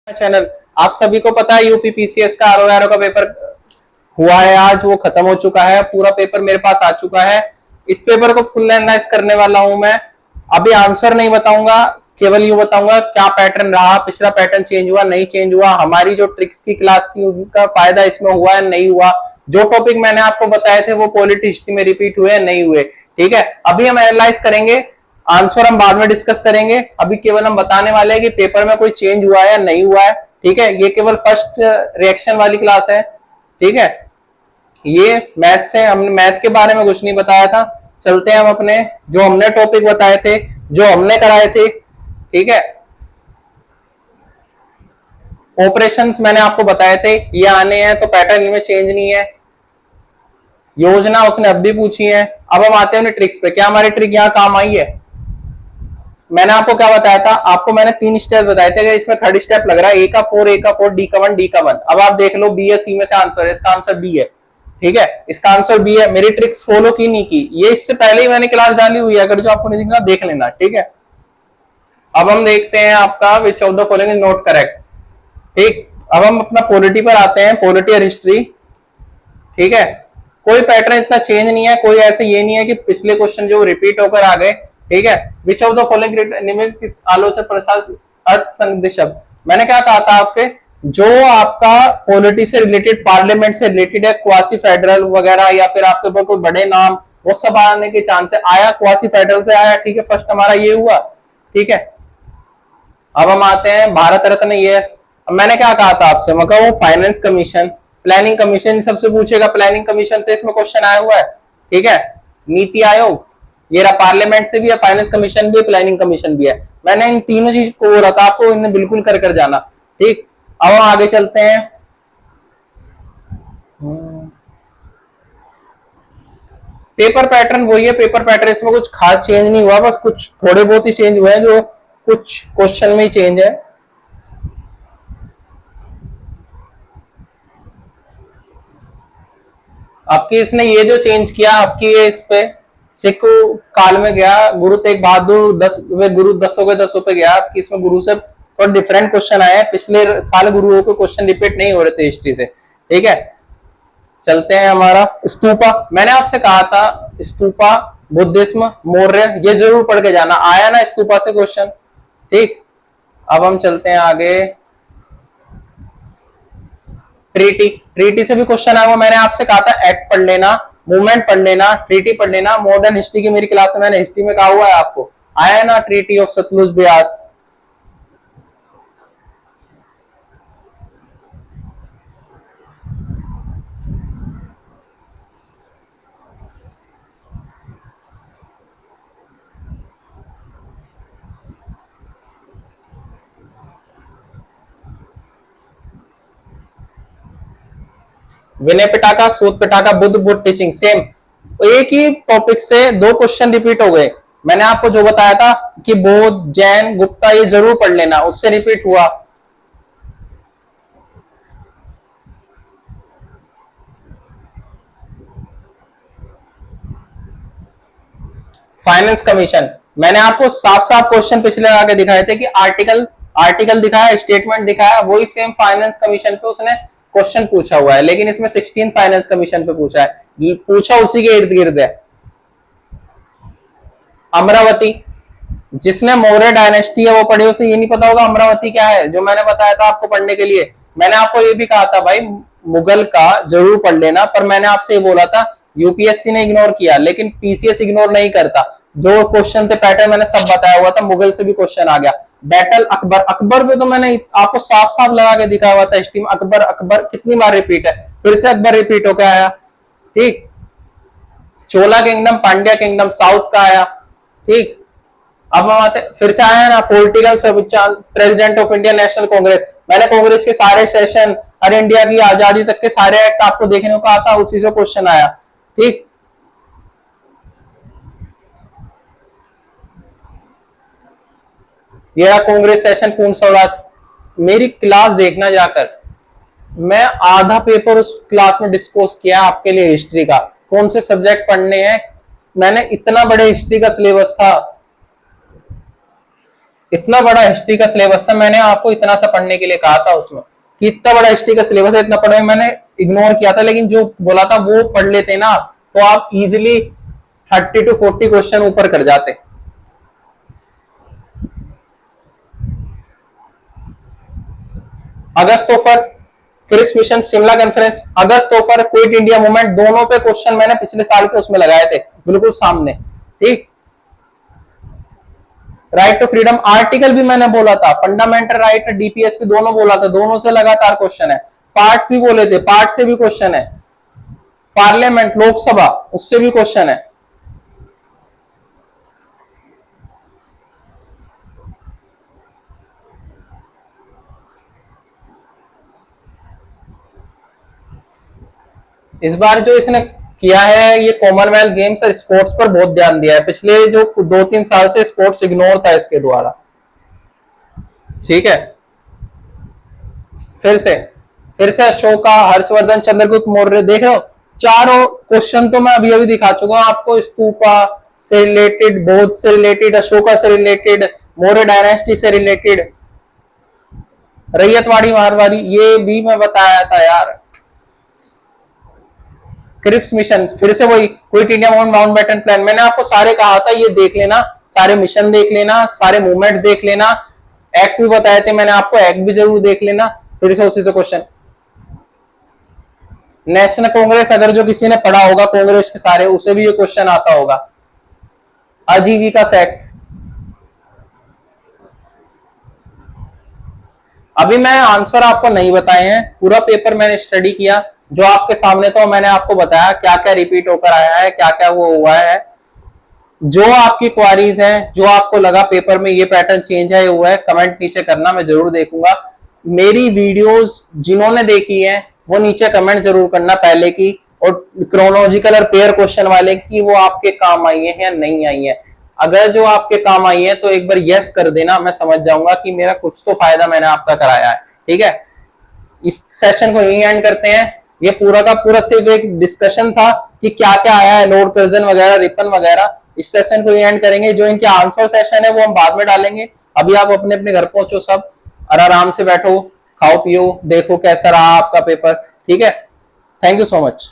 Channel. आप सभी को पता है यूपी पीसीएस का आरओ का पेपर हुआ है, आज वो खत्म हो चुका है। पूरा पेपर मेरे पास आ चुका है। इस पेपर को फुल एनालाइज करने वाला हूं मैं। अभी आंसर नहीं बताऊंगा, केवल ये बताऊंगा क्या पैटर्न रहा, पिछला पैटर्न चेंज हुआ नहीं चेंज हुआ, हमारी जो ट्रिक्स की क्लास थी उसका फायदा इसमें हुआ है नहीं हुआ, जो टॉपिक मैंने आपको बताए थे वो पॉलिटी हिस्ट्री में रिपीट हुए नहीं हुए। ठीक है, अभी हम एनालाइज करेंगे, आंसर हम बाद में डिस्कस करेंगे। अभी केवल हम बताने वाले हैं कि पेपर में कोई चेंज हुआ है या नहीं हुआ है। ठीक है, ये केवल फर्स्ट रिएक्शन वाली क्लास है। ठीक है, ये मैथ से, हमने मैथ के बारे में कुछ नहीं बताया था। चलते हैं हम अपने जो हमने टॉपिक बताए थे, जो हमने कराए थे। ठीक है, ऑपरेशंस मैंने आपको बताए थे, ये आने हैं तो पैटर्न इनमें चेंज नहीं है। योजना उसने अब भी पूछी है। अब हम आते हैं ट्रिक्स पे, क्या हमारी ट्रिक यहाँ काम आई है। मैंने आपको क्या बताया था, आपको मैंने 3 स्टेप बताए थे, इसमें थर्ड स्टेप लग रहा है, ए का 4, डी का 1, डी का 1। अब आप देख लो बी या सी में से आंसर है, इसका आंसर बी है। ठीक है, इसका आंसर बी है। मेरी ट्रिक्स फॉलो की नहीं की, ये इससे पहले ही मैंने क्लास डाली हुई है, अगर जो आपको नहीं दिखना देख लेना। ठीक है, अब हम देखते हैं आपका which of the following is not correct. ठीक, अब हम अपना पॉलिटी पर आते हैं, पॉलिटी और हिस्ट्री। ठीक है, कोई पैटर्न इतना चेंज नहीं है, कोई ऐसे ये नहीं है कि पिछले क्वेश्चन जो रिपीट होकर आ गए। ठीक है, विच ऑफ द फॉलोइंग आलोचक प्रसाद अर्थ संधि शब्द, मैंने क्या कहा था आपके, जो आपका पॉलिटी से रिलेटेड, पार्लियामेंट से रिलेटेड है, क्वासी फेडरल वगैरह, या फिर आपके ऊपर कोई बड़े नाम, वो सब आने के चांस है। आया क्वासी फेडरल से आया। ठीक है, फर्स्ट हमारा ये हुआ। ठीक है, अब हम आते हैं भारत रत्न। ये अब मैंने क्या कहा था आपसे, मैं वो फाइनेंस कमीशन, प्लानिंग कमीशन सबसे पूछेगा, प्लानिंग कमीशन से इसमें क्वेश्चन आया हुआ है। ठीक है, नीति आयोग, ये रहा, पार्लियामेंट से भी है, फाइनेंस कमीशन भी है, प्लानिंग कमीशन भी है। मैंने इन तीनों चीज को बोला था आपको, इन्हें बिल्कुल कर जाना। ठीक, अब हम आगे चलते हैं। पेपर पैटर्न वही है, पेपर पैटर्न इसमें कुछ खास चेंज नहीं हुआ, बस कुछ थोड़े बहुत ही चेंज हुए हैं, जो कुछ क्वेश्चन में ही चेंज है। आपकी इसने ये जो चेंज किया, आपकी ये इस पे सिख काल में गया, गुरु तेग बहादुर 10 गुरु 10 के 10 पे गया। आपकी इसमें गुरु से थोड़ा डिफरेंट क्वेश्चन आए हैं, पिछले साल गुरुओं के क्वेश्चन रिपीट नहीं हो रहे थे हिस्ट्री से। ठीक है, चलते हैं हमारा स्तूपा। मैंने आपसे कहा था स्तूपा, बुद्धिज्म, मौर्य, ये जरूर पढ़ के जाना, आया ना स्तूपा से क्वेश्चन। ठीक, अब हम चलते हैं आगे। ट्रीटी, ट्रीटी से भी क्वेश्चन आया, मैंने आपसे कहा था एक्ट पढ़ लेना, मूवमेंट पढ़ लेना, ट्रीटी पढ़ लेना। मॉडर्न हिस्ट्री की मेरी क्लास में मैंने हिस्ट्री में कहा हुआ है आपको, आया ना treaty of Sutlej Beas. Vinaya Pitaka, Sutta Pitaka, Buddha Buddha teaching, same एक ही टॉपिक से 2 क्वेश्चन रिपीट हो गए। मैंने आपको जो बताया था कि बौद्ध, जैन, गुप्ता, ये जरूर पढ़ लेना, उससे रिपीट हुआ। फाइनेंस कमीशन, मैंने आपको साफ साफ क्वेश्चन पिछले आगे दिखाए थे कि आर्टिकल आर्टिकल दिखाया, स्टेटमेंट दिखाया, वही सेम फाइनेंस कमीशन पे उसने क्वेश्चन पूछा हुआ है, लेकिन इसमें 16 फाइनेंस कमीशन पे पूछा है, पूछा उसी के इर्द गिर्द है। अमरावती, जिसने मौर्य डायनेस्टी है वो पढ़े, उसे ये नहीं पता होगा अमरावती क्या है, जो मैंने बताया था आपको पढ़ने के लिए। मैंने आपको ये भी कहा था भाई मुगल का जरूर पढ़ लेना, पर मैंने आपसे ये बोला था यूपीएससी ने इग्नोर किया, लेकिन पीसीएस इग्नोर नहीं करता। जो क्वेश्चन थे पैटर्न मैंने सब बताया हुआ था, मुगल से भी क्वेश्चन आ गया। बैटल अकबर, अकबर पे तो मैंने आपको साफ साफ लगा के दिखाया हुआ था हिस्ट्री में, अकबर अकबर कितनी बार रिपीट है, फिर से अकबर रिपीट होकर आया। ठीक, चोला किंगडम, पांड्या किंगडम साउथ का आया। ठीक, अब हम आते, फिर से आया ना political president of India national Congress, मैंने कांग्रेस के सारे सेशन, हर इंडिया की आजादी तक के सारे एक्ट आपको देखने को कहा था, उसी से क्वेश्चन आया। ठीक, ये कांग्रेस सेशन, पूर्ण स्वराज। मेरी क्लास देखना जाकर, मैं आधा पेपर उस क्लास में डिस्कस किया आपके लिए हिस्ट्री का, कौन से सब्जेक्ट पढ़ने हैं। मैंने इतना बड़े हिस्ट्री का सिलेबस था, इतना बड़ा हिस्ट्री का सिलेबस था, मैंने आपको इतना सा पढ़ने के लिए कहा था उसमें कि इतना बड़ा हिस्ट्री का सिलेबस है, इतना पढ़े, मैंने इग्नोर किया था, लेकिन जो बोला था वो पढ़ लेते ना तो आप इजिली 30 to 40 क्वेश्चन ऊपर कर जाते। August offer, Cripps mission, Shimla conference, August offer, quit India movement, दोनों पे क्वेश्चन मैंने पिछले साल के उसमें लगाए थे बिल्कुल सामने। ठीक, राइट टू फ्रीडम आर्टिकल भी मैंने बोला था, फंडामेंटल राइट डीपीएस भी दोनों बोला था, दोनों से लगातार क्वेश्चन है। पार्ट्स भी बोले थे, पार्ट से भी क्वेश्चन है। पार्लियामेंट लोकसभा, उससे भी क्वेश्चन है। इस बार जो इसने किया है ये कॉमनवेल्थ गेम्स और स्पोर्ट्स पर बहुत ध्यान दिया है, पिछले जो 2-3 साल से स्पोर्ट्स इग्नोर था इसके द्वारा। ठीक है, फिर से अशोका, हर्षवर्धन, चंद्रगुप्त मौर्य, देख रहे हो चारों क्वेश्चन तो मैं अभी अभी दिखा चुका हूं आपको, स्तूपा से रिलेटेड, बौद्ध से रिलेटेड, अशोका से रिलेटेड, मौर्य डायनेस्टी से रिलेटेड, रैयतवाड़ी मारवाड़ी, ये भी मैं बताया था यार। क्रिप्स मिशन, फिर से वही quit India movement, Mountbatten plan, मैंने आपको सारे कहा था ये देख लेना, सारे मिशन देख लेना, सारे मूवमेंट देख लेना, एक्ट भी बताए थे मैंने आपको, एक्ट भी जरूर देख लेना। फिर से उसी से क्वेश्चन, नेशनल कांग्रेस, अगर जो किसी ने पढ़ा होगा कांग्रेस के सारे, उसे भी ये क्वेश्चन आता होगा। आजीविका सेक्ट, अभी मैं आंसर आपको नहीं बताए हैं, पूरा पेपर मैंने स्टडी किया, जो आपके सामने था मैंने आपको बताया क्या क्या रिपीट होकर आया है, क्या क्या वो हुआ है। जो आपकी क्वारीज हैं, जो आपको लगा पेपर में ये पैटर्न चेंज है हुआ है, कमेंट नीचे करना, मैं जरूर देखूंगा। मेरी वीडियोस जिन्होंने देखी है वो नीचे कमेंट जरूर करना पहले की, और क्रोनोलॉजिकल और पेयर क्वेश्चन वाले की वो आपके काम आई है या नहीं आई है। अगर जो आपके काम आई है तो एक बार यस कर देना, मैं समझ जाऊंगा कि मेरा कुछ तो फायदा मैंने आपका कराया है। ठीक है, इस सेशन को यही एंड करते हैं। ये पूरा का पूरा सिर्फ एक डिस्कशन था कि क्या क्या आया है, लोड कर्जन वगैरह, रिपन वगैरह। इस सेशन को एंड करेंगे, जो इनके आंसर सेशन है वो हम बाद में डालेंगे। अभी आप अपने अपने घर पहुंचो सब, और आराम से बैठो, खाओ पियो, देखो कैसा रहा आपका पेपर। ठीक है, थैंक यू सो मच।